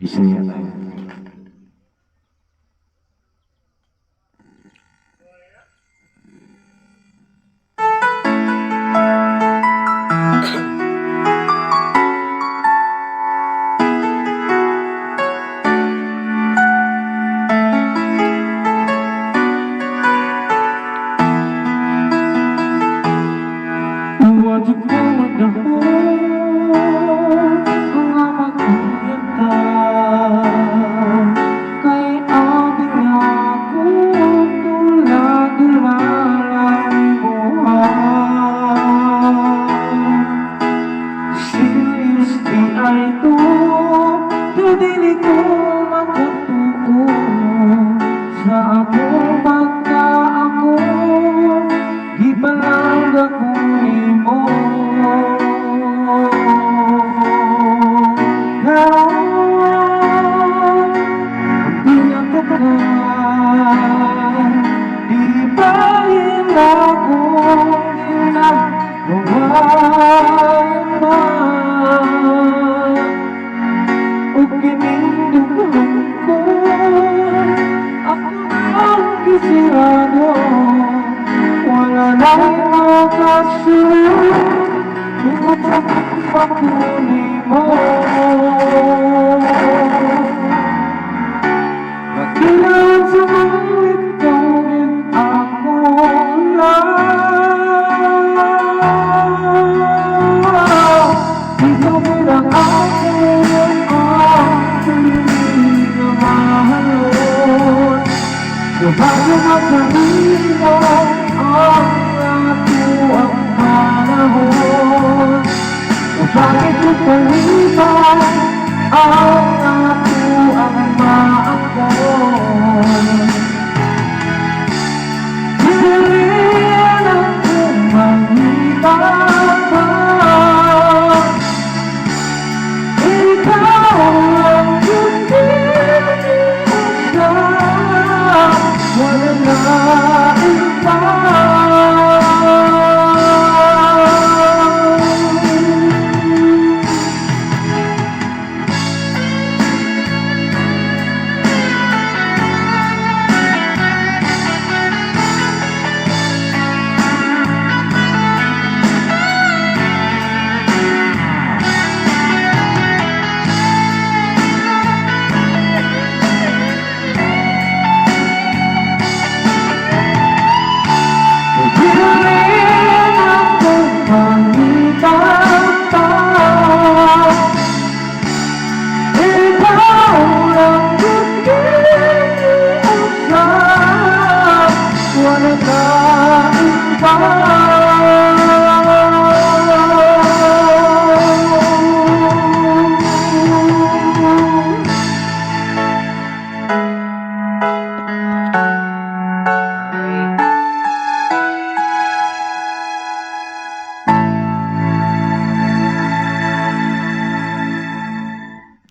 Bisaya tayo. Wajib ko magdahon nga magkuyanta kay abing ako tula-tula lang buhay. Serious di ay to dili ko makatuo sa akong pagka ako gibalang ako nimo. Di ba yun akong ginagawa o kinindugong ko ako ang kisirado. Wala na'y makasunod kung pakunin mo. Magkilan sa mga itawin ako lang. Ikaw bilang ako ang hindi na mahalon. Bago magkahino ang ako ang panahon. Bakit mo palitan ang ako ang maakon? Hindi ako mangitan pa. Ikaw ang hindi isa. Wala na iba. Wala na iba.